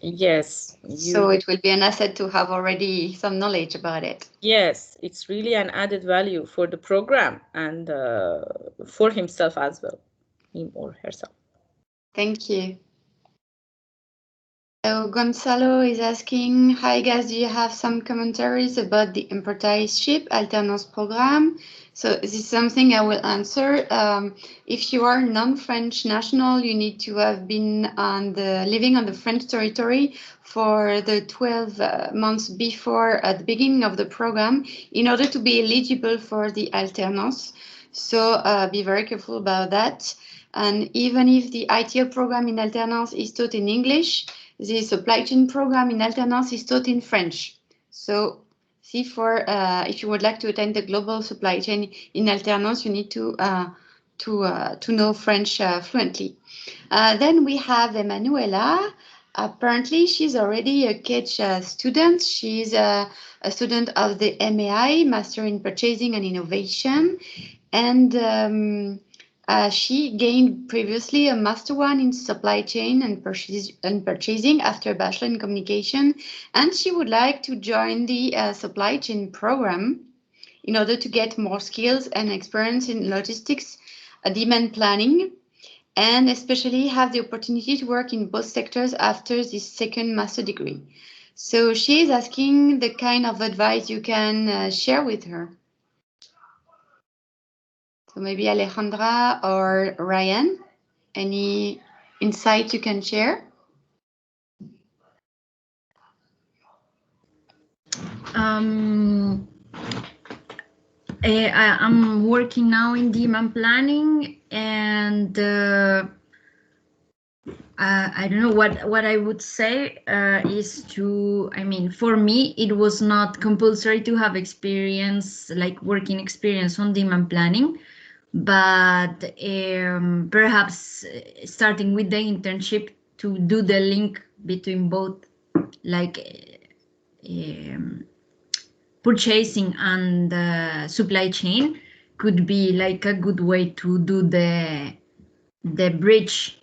Yes. So it will be an asset to have already some knowledge about it. Yes, it's really an added value for the program and for himself as well, him or herself. Thank you. So Gonzalo is asking, hi guys, do you have some commentaries about the apprenticeship alternance program? So this is something I will answer. If you are non-French national, you need to have been living on the French territory for the 12 months before at the beginning of the program in order to be eligible for the alternance. So be very careful about that. And even if the ITL program in alternance is taught in English, the supply chain program in alternance is taught in French. So see, for if you would like to attend the global supply chain in alternance, you need to know French fluently. Then we have Emanuela. Apparently, she's already a KEDGE student. She's a student of the MAI, Master in Purchasing and Innovation. And she gained previously a Master 1 in Supply Chain and Purchasing after a Bachelor in Communication. And she would like to join the Supply Chain program in order to get more skills and experience in logistics, demand planning, and especially have the opportunity to work in both sectors after this second master degree. So she is asking the kind of advice you can share with her. So maybe Alejandra or Ryan, any insight you can share? I'm working now in demand planning, and I don't know what I would say is to, I mean, for me, it was not compulsory to have experience, like working experience on demand planning, but perhaps starting with the internship to do the link between both, like purchasing and supply chain could be like a good way to do the bridge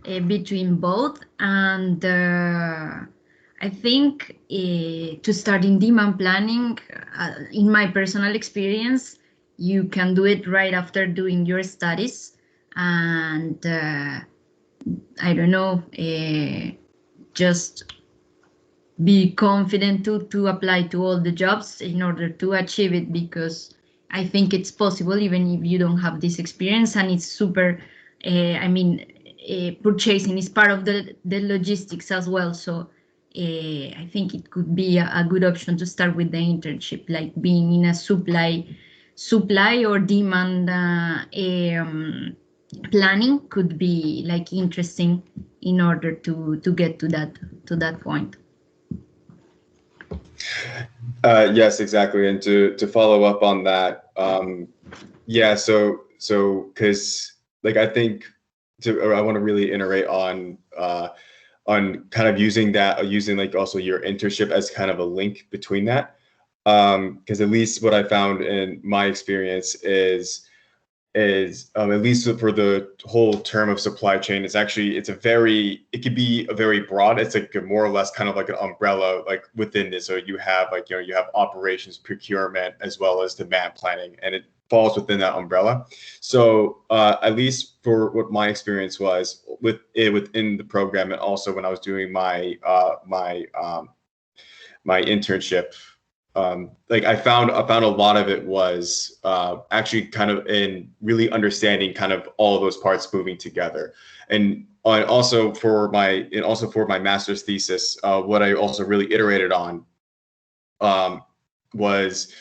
between both. And I think to start in demand planning, in my personal experience, you can do it right after doing your studies, and I don't know, just be confident to apply to all the jobs in order to achieve it, because I think it's possible even if you don't have this experience. And it's super, I mean, purchasing is part of the logistics as well. So I think it could be a good option to start with the internship, like being in a supply or demand planning could be like interesting in order to get to that point. Yes, exactly. And to follow up on that, yeah, so because like I think I want to really iterate on kind of using like also your internship as kind of a link between that. because at least what I found in my experience is at least for the whole term of supply chain, it's could be a very broad. It's like more or less kind of like an umbrella like within this. So you have like, you have operations, procurement, as well as demand planning, and it falls within that umbrella. So at least for what my experience was within the program, and also when I was doing my my internship, like I found a lot of it was actually kind of in really understanding kind of all of those parts moving together. And also for my master's thesis, what I also really iterated on was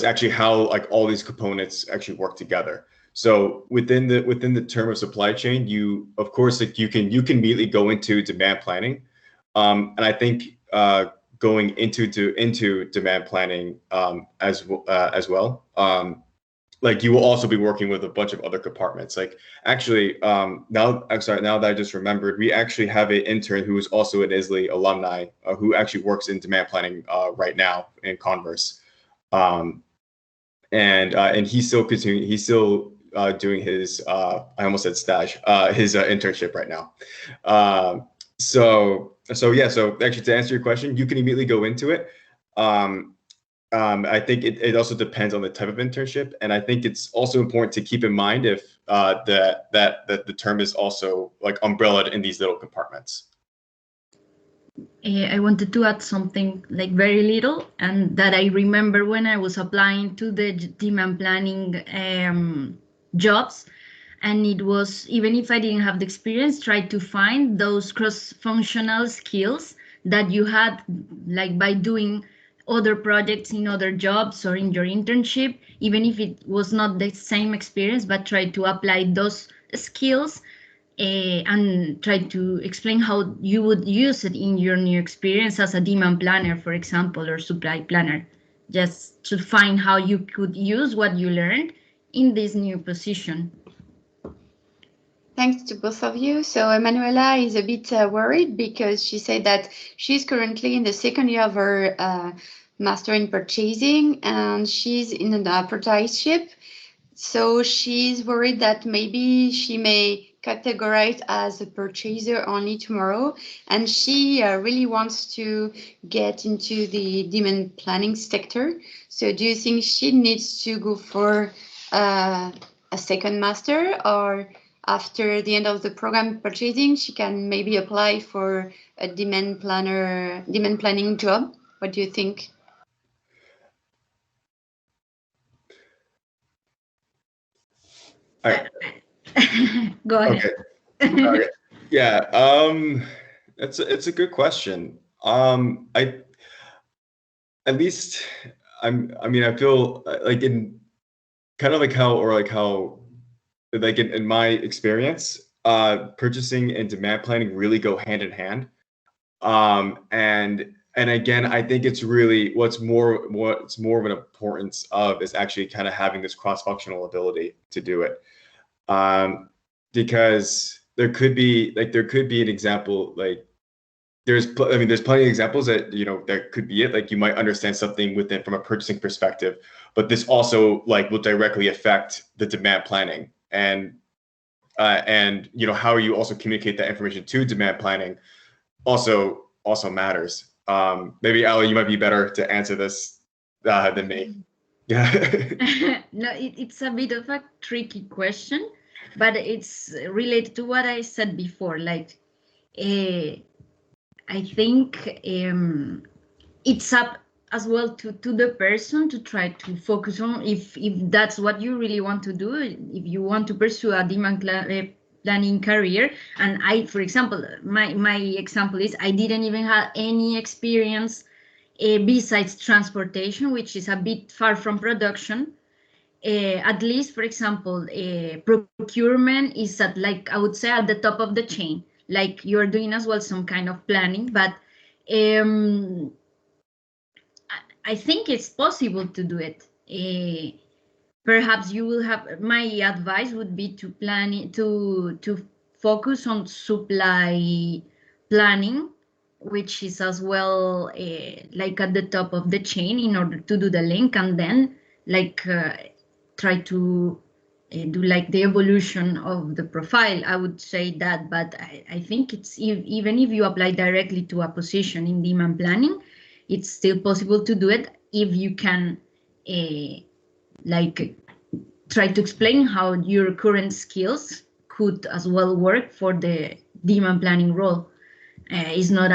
actually how like all these components actually work together. So within the term of supply chain, you of course like you can immediately go into demand planning, and I think going into demand planning as well. Like you will also be working with a bunch of other departments. Like actually, now that I just remembered, we actually have an intern who is also an ISLI alumni who actually works in demand planning right now in Converse, and he's still continuing. He's still doing his I almost said stage, his internship right now. So actually, to answer your question, you can immediately go into it. I think it also depends on the type of internship, and I think it's also important to keep in mind if that the term is also like umbrellaed in these little compartments. I wanted to add something like very little, and that I remember when I was applying to the demand planning jobs. And it was, even if I didn't have the experience, try to find those cross-functional skills that you had, like by doing other projects in other jobs or in your internship, even if it was not the same experience, but try to apply those skills and try to explain how you would use it in your new experience as a demand planner, for example, or supply planner, just to find how you could use what you learned in this new position. Thanks to both of you. So Emanuela is a bit worried because she said that she's currently in the second year of her master in purchasing, and she's in an apprenticeship. So she's worried that maybe she may categorize as a purchaser only tomorrow, and she really wants to get into the demand planning sector. So do you think she needs to go for a second master, or after the end of the program purchasing, she can maybe apply for a demand planning job? What do you think? All right. Go ahead. Okay. Yeah. It's a good question. I feel like in kind of like how like in my experience, purchasing and demand planning really go hand in hand. And again, I think it's really what's more of an importance of is actually kind of having this cross-functional ability to do it. Because there could be an example, like there's plenty of examples that that could be it. Like you might understand something within from a purchasing perspective, but this also like will directly affect the demand planning, and how you also communicate that information to demand planning also matters. Maybe Ali, you might be better to answer this than me. Yeah. No, it's a bit of a tricky question, but it's related to what I said before. Like, I think it's up as well to the person to try to focus on if that's what you really want to do. If you want to pursue a demand planning career, and I, for example, my example is I didn't even have any experience besides transportation, which is a bit far from production. At least, for example, procurement is at, like, I would say, at the top of the chain. Like you're doing as well some kind of planning, but I think it's possible to do it. Perhaps you will have, my advice would be to plan it, to focus on supply planning which is as well like at the top of the chain in order to do the link, and then like try to do like the evolution of the profile. I would say that, but I think it's even if you apply directly to a position in demand planning, it's still possible to do it if you can like try to explain how your current skills could as well work for the demand planning role. It's not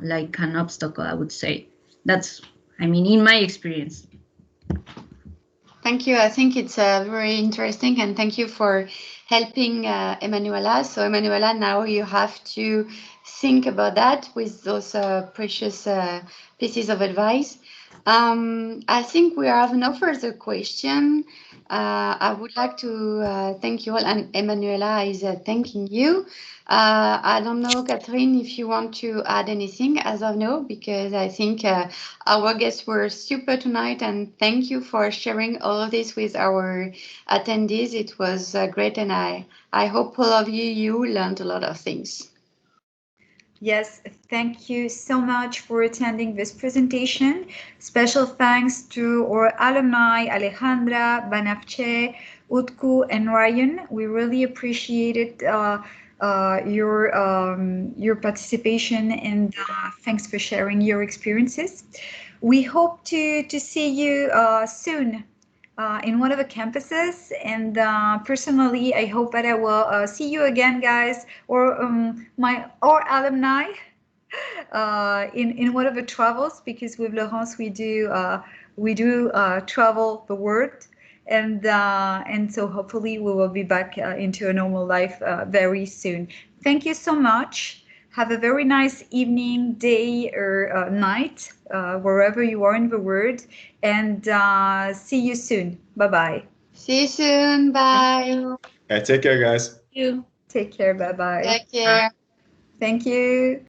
like an obstacle, I would say. That's, I mean, in my experience. Thank you. I think it's very interesting, and thank you for helping Emanuela. So Emanuela, now you have to think about that with those precious pieces of advice. I think we have no further question. I would like to thank you all, and Emanuela is thanking you. I don't know, Catherine, if you want to add anything as of now, because I think our guests were super tonight, and thank you for sharing all of this with our attendees. It was great, and I hope all of you learned a lot of things. Yes, thank you so much for attending this presentation. Special thanks to our alumni, Alejandra, Banafce, Utku, and Ryan. We really appreciated your participation, and thanks for sharing your experiences. We hope to see you soon in one of the campuses, and personally I hope that I will see you again, guys, or our alumni in one of the travels, because with Laurence we do travel the world, and so hopefully we will be back into a normal life very soon. Thank you so much. Have a very nice evening, day, or night, wherever you are in the world, and see you soon. Bye-bye. See you soon. Bye. Take care, guys. Thank you. Take care. Bye-bye. Take care. Thank you.